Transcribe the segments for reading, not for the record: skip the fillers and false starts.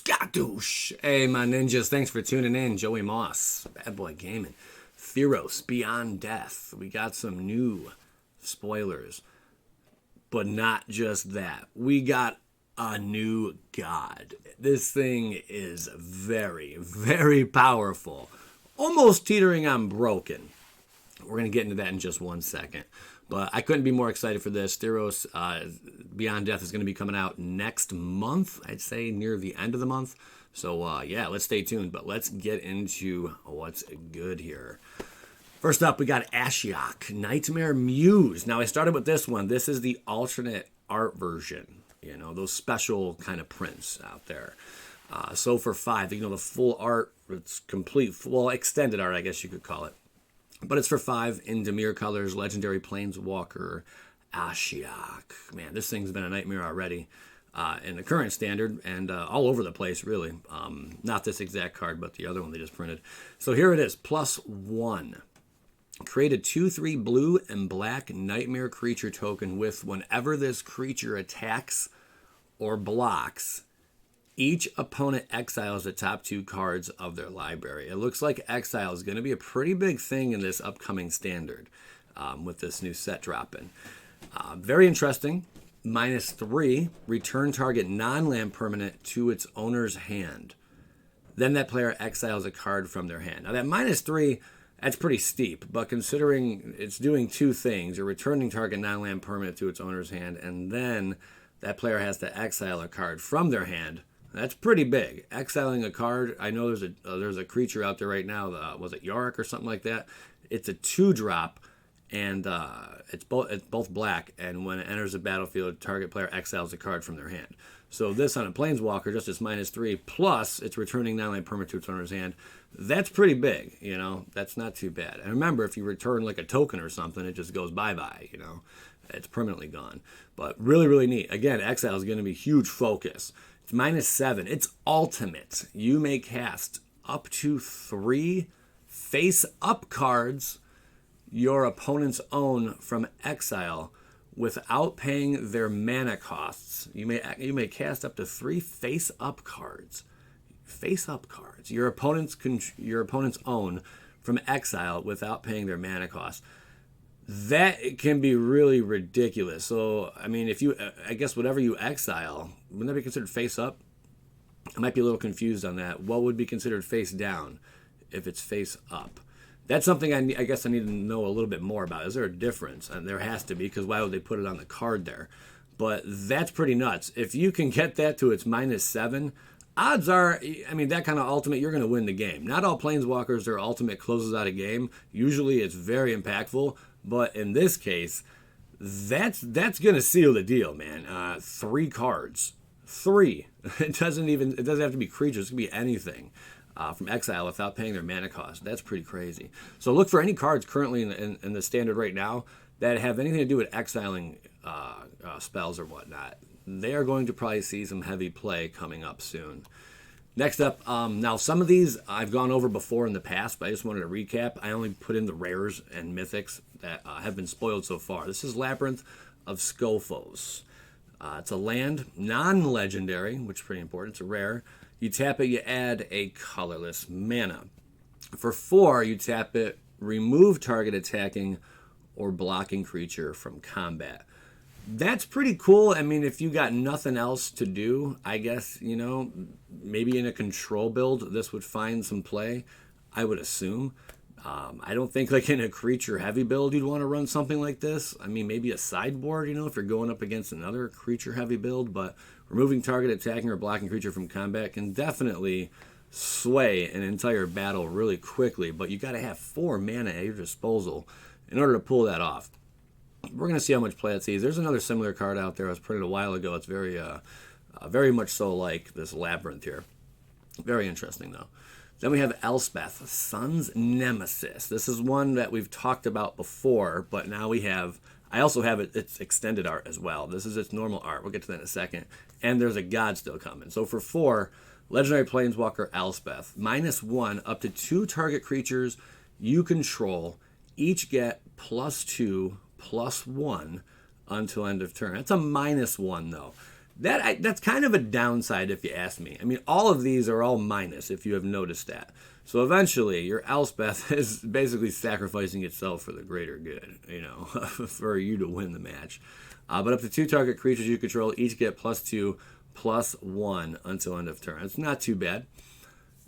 Skadoosh! Hey, my ninjas, thanks for tuning in. Joey Moss, Bad Boy Gaming. Theros, Beyond Death. We got some new spoilers. But not just that. We got a new god. This thing is very, very powerful. Almost teetering on broken. We're going to get into that in just 1 second. But I couldn't be more excited for this. Theros Beyond Death is going to be coming out next month. I'd say near the end of the month. So, yeah, let's stay tuned. But let's get into what's good here. First up, we got Ashiok, Nightmare Muse. Now, I started with this one. This is the alternate art version. You know, those special kind of prints out there. So for $5, the full art, it's complete, well, extended art, I guess you could call it. But it's for $5 in Dimir colors, Legendary Planeswalker, Ashiok. Man, this thing's been a nightmare already in the current standard and all over the place, really. Not this exact card, but the other one they just printed. So here it is, +1. Create a 2/3 blue and black nightmare creature token with whenever this creature attacks or blocks, each opponent exiles the top 2 cards of their library. It looks like exile is going to be a pretty big thing in this upcoming standard with this new set dropping. Very interesting. -3, return target non-land permanent to its owner's hand. Then that player exiles a card from their hand. Now that -3, that's pretty steep, but considering it's doing 2 things, you're returning target non-land permanent to its owner's hand, and then that player has to exile a card from their hand. That's pretty big. Exiling a card, I know there's a creature out there right now, was it Yorick or something like that? It's a 2-drop, and it's both black, and when it enters the battlefield, target player exiles a card from their hand. So this on a Planeswalker, just as -3, plus it's returning non-land permanent to its owner's hand. That's pretty big, That's not too bad. And remember, if you return like a token or something, it just goes bye-bye, It's permanently gone. But really, really neat. Again, exile is going to be huge focus. It's -7. It's ultimate. You may cast up to 3 face-up cards your opponents own from exile without paying their mana costs. You may cast up to 3 face-up cards. Face-up cards. Your opponents own from exile without paying their mana costs. That can be really ridiculous. So, I mean, I guess whatever you exile, wouldn't that be considered face-up? I might be a little confused on that. What would be considered face-down if it's face-up? That's something I guess I need to know a little bit more about. Is there a difference? And there has to be, because why would they put it on the card there? But that's pretty nuts. If you can get that to its -7, odds are, that kind of ultimate, you're going to win the game. Not all Planeswalkers, their ultimate closes out a game. Usually it's very impactful. But in this case, that's going to seal the deal, man. 3 cards. 3. It doesn't have to be creatures. It can be anything from exile without paying their mana cost. That's pretty crazy. So look for any cards currently in the standard right now that have anything to do with exiling spells or whatnot. They are going to probably see some heavy play coming up soon. Next up, now some of these I've gone over before in the past, but I just wanted to recap. I only put in the rares and mythics that have been spoiled so far. This is Labyrinth of Skophos. It's a land, non-legendary, which is pretty important. It's a rare. You tap it, you add a colorless mana. For 4, you tap it, remove target attacking or blocking creature from combat. That's pretty cool. If you got nothing else to do, I guess, maybe in a control build, this would find some play, I would assume. I don't think like in a creature heavy build, you'd want to run something like this. Maybe a sideboard, if you're going up against another creature heavy build, but removing target attacking or blocking creature from combat can definitely sway an entire battle really quickly, but you got to have 4 mana at your disposal in order to pull that off. We're going to see how much play it sees. There's another similar card out there. I was printed a while ago. It's very much so like this Labyrinth here. Very interesting, though. Then we have Elspeth, Sun's Nemesis. This is one that we've talked about before, but now I also have its extended art as well. This is its normal art. We'll get to that in a second. And there's a god still coming. So for 4, Legendary Planeswalker Elspeth, -1, up to 2 target creatures you control each get +2/+1 until end of turn. That's a -1 though. That's kind of a downside if you ask me. I mean, all of these are all minus if you have noticed that. So eventually, your Elspeth is basically sacrificing itself for the greater good, for you to win the match. But up to 2 target creatures you control each get +2/+1 until end of turn. It's not too bad.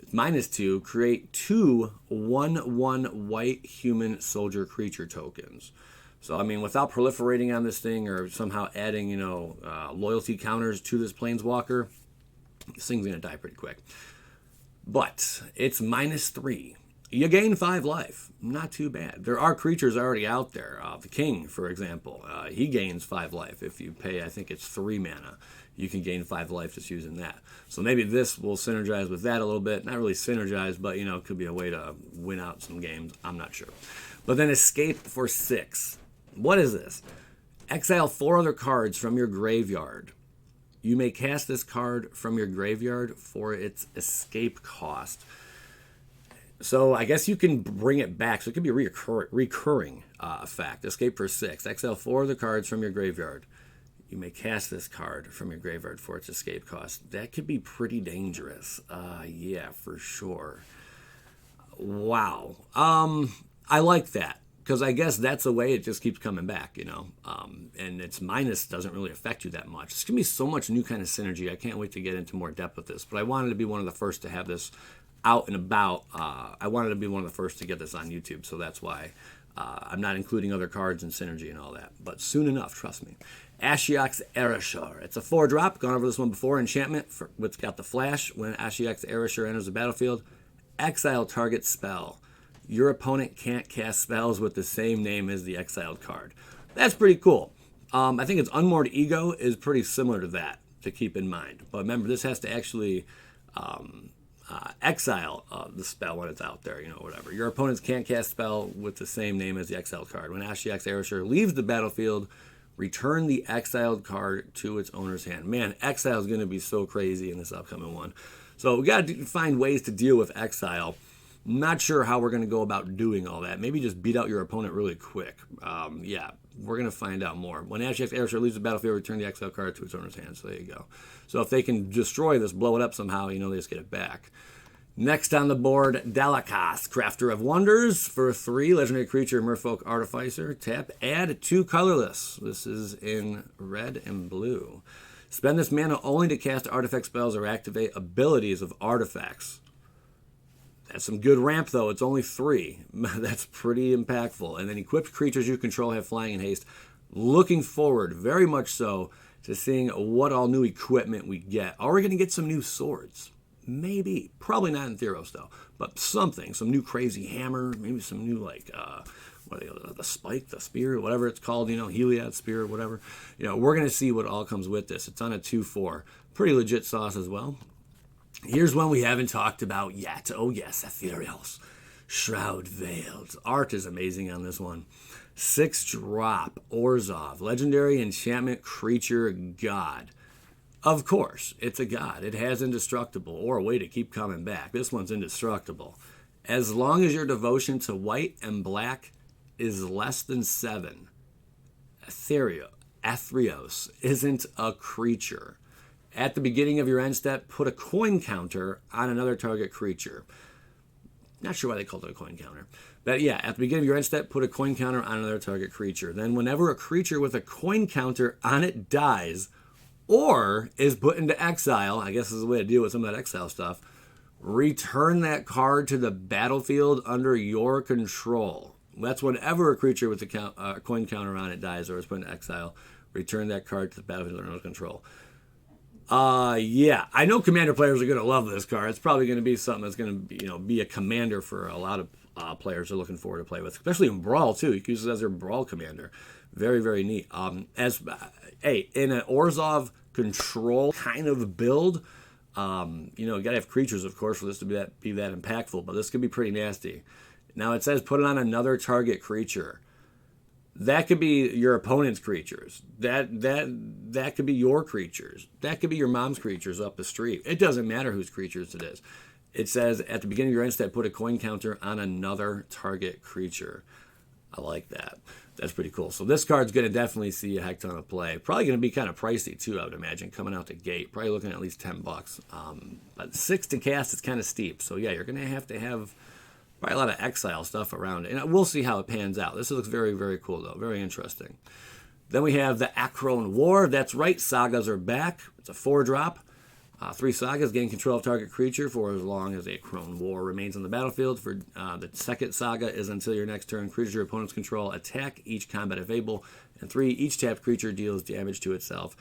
It's -2. Create 2 1/1 white human soldier creature tokens. So, I mean, without proliferating on this thing or somehow adding, loyalty counters to this Planeswalker, this thing's going to die pretty quick. But it's -3. You gain 5 life. Not too bad. There are creatures already out there. The King, for example, he gains 5 life. If you pay, I think it's 3 mana, you can gain 5 life just using that. So maybe this will synergize with that a little bit. Not really synergize, but, it could be a way to win out some games. I'm not sure. But then Escape for 6. What is this? Exile 4 other cards from your graveyard. You may cast this card from your graveyard for its escape cost. So I guess you can bring it back. So it could be a recurring effect. Escape for 6. Exile 4 other cards from your graveyard. You may cast this card from your graveyard for its escape cost. That could be pretty dangerous. Yeah, for sure. Wow. I like that. Because I guess that's the way it just keeps coming back, and its minus doesn't really affect you that much. It's going to be so much new kind of synergy. I can't wait to get into more depth with this. But I wanted to be one of the first to have this out and about. I wanted to be one of the first to get this on YouTube. So that's why I'm not including other cards and synergy and all that. But soon enough, trust me. Ashiok's Ereshur. It's a 4-drop. Gone over this one before. Enchantment. It's got the flash. When Ashiok's Ereshur enters the battlefield, exile target spell. Your opponent can't cast spells with the same name as the exiled card. That's pretty cool. I think its Unmoored Ego is pretty similar to that, to keep in mind. But remember, this has to actually exile the spell when it's out there, whatever. Your opponents can't cast spell with the same name as the exiled card. When Ashiok's Ereshur leaves the battlefield, return the exiled card to its owner's hand. Man, exile is going to be so crazy in this upcoming one. So we got to find ways to deal with exile. Not sure how we're going to go about doing all that. Maybe just beat out your opponent really quick. Yeah, we're going to find out more. When Ashiok's Ereshur leaves the battlefield, return the exile card to its owner's hand. So there you go. So if they can destroy this, blow it up somehow, they just get it back. Next on the board, Dalakas, Crafter of Wonders. For 3, legendary creature, Merfolk Artificer. Tap, add 2 colorless. This is in red and blue. Spend this mana only to cast artifact spells or activate abilities of artifacts. That's some good ramp, though. It's only 3. That's pretty impactful. And then equipped creatures you control have flying and haste. Looking forward, very much so, to seeing what all new equipment we get. Are we going to get some new swords? Maybe. Probably not in Theros, though. But something. Some new crazy hammer. Maybe some new, the spike, the spear, whatever it's called. Heliod spear, whatever. We're going to see what all comes with this. It's on a 2/4. Pretty legit sauce as well. Here's one we haven't talked about yet. Oh yes, Atherios. Shroud-Veiled. Art is amazing on this one. 6-drop. Orzhov. Legendary enchantment creature god. Of course, it's a god. It has indestructible, or a way to keep coming back. This one's indestructible. As long as your devotion to white and black is less than 7, Atherios isn't a creature. At the beginning of your end step, put a coin counter on another target creature. Not sure why they called it a coin counter. But yeah, at the beginning of your end step, put a coin counter on another target creature. Then whenever a creature with a coin counter on it dies or is put into exile, I guess this is a way to deal with some of that exile stuff, return that card to the battlefield under your control. That's whenever a creature with a coin counter on it dies or is put into exile, return that card to the battlefield under your control. Yeah, I know Commander players are going to love this card. It's probably going to be something that's going to be a commander for a lot of players are looking forward to play with, especially in Brawl too. You can use it as their Brawl commander. Very, very neat. In an Orzhov control kind of build, you got to have creatures, of course, for this to be that impactful. But this could be pretty nasty. Now it says put it on another target creature. That could be your opponent's creatures. That could be your creatures. That could be your mom's creatures up the street. It doesn't matter whose creatures it is. It says at the beginning of your end step, put a coin counter on another target creature. I like that. That's pretty cool. So this card's going to definitely see a heck ton of play. Probably going to be kind of pricey too, I would imagine, coming out the gate. Probably looking at least $10. But 6 to cast is kind of steep. So yeah, you're going to have probably a lot of exile stuff around it. And we'll see how it pans out. This looks very, very cool though. Very interesting. Then we have the Acryl War. That's right, sagas are back. It's a 4-drop. 3 sagas, gain control of target creature for as long as Acryl War remains on the battlefield. For the second saga is until your next turn, creatures your opponents control attack each combat if able. And 3, each tapped creature deals damage to itself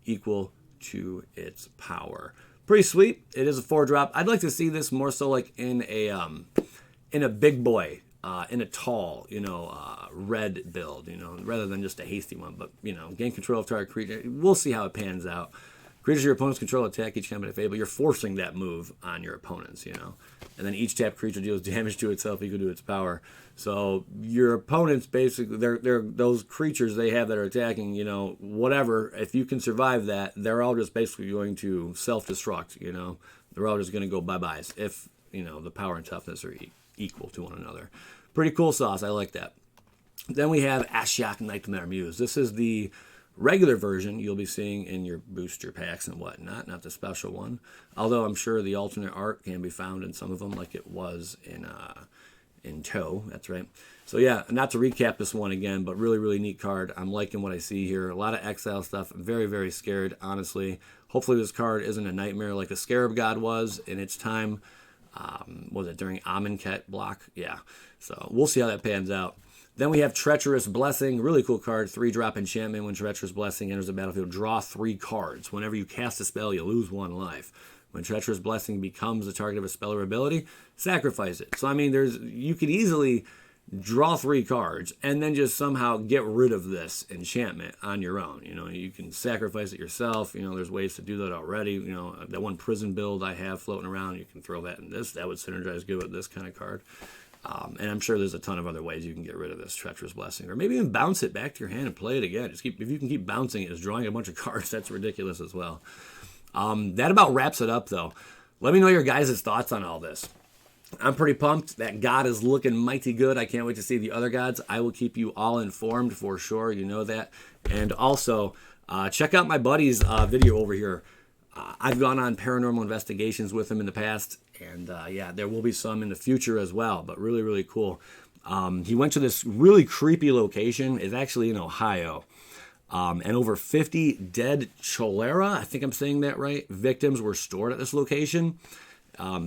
equal to its power. Pretty sweet. It is a 4-drop. I'd like to see this more so like in a big boy, in a tall, red build, rather than just a hasty one. But, gain control of target creature. We'll see how it pans out. Creatures your opponents control attack each combat if able. You're forcing that move on your opponents, And then each tapped creature deals damage to itself equal to its power. So your opponents basically, they're those creatures they have that are attacking, whatever. If you can survive that, they're all just basically going to self-destruct, They're all just going to go bye-byes if, the power and toughness are equal to one another. Pretty cool sauce. I like that. Then we have Ashiok Nightmare Muse. This is the regular version you'll be seeing in your booster packs and whatnot, not the special one. Although I'm sure the alternate art can be found in some of them, like it was in Toe. That's right. So yeah, not to recap this one again, but really, really neat card. I'm liking what I see here. A lot of exile stuff. I'm very, very scared, honestly. Hopefully this card isn't a nightmare like the Scarab God was in its time. Was it during Amonkhet block? Yeah. So we'll see how that pans out. Then we have Treacherous Blessing. Really cool card. 3-drop enchantment. When Treacherous Blessing enters the battlefield, draw 3 cards. Whenever you cast a spell, you lose 1 life. When Treacherous Blessing becomes the target of a spell or ability, sacrifice it. So, I mean, you could easily draw 3 cards and then just somehow get rid of this enchantment on your own. You can sacrifice it yourself. There's ways to do that already. That one prison build I have floating around, you can throw that in this. That would synergize good with this kind of card. And I'm sure there's a ton of other ways you can get rid of this Treacherous Blessing. Or maybe even bounce it back to your hand and play it again. If you can keep bouncing it, it's drawing a bunch of cards. That's ridiculous as well. That about wraps it up, though. Let me know your guys' thoughts on all this. I'm pretty pumped. That god is looking mighty good. I can't wait to see the other gods. I will keep you all informed for sure. You know that. And also, check out my buddy's video over here. I've gone on paranormal investigations with him in the past. And yeah, there will be some in the future as well, but really, really cool. He went to this really creepy location. It's actually in Ohio. And over 50 dead cholera, I think I'm saying that right, victims were stored at this location.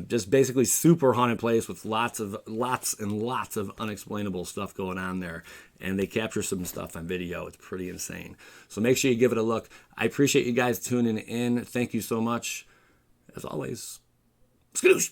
Just basically super haunted place with lots and lots of unexplainable stuff going on there. And they capture some stuff on video. It's pretty insane. So make sure you give it a look. I appreciate you guys tuning in. Thank you so much. As always, skadoosh.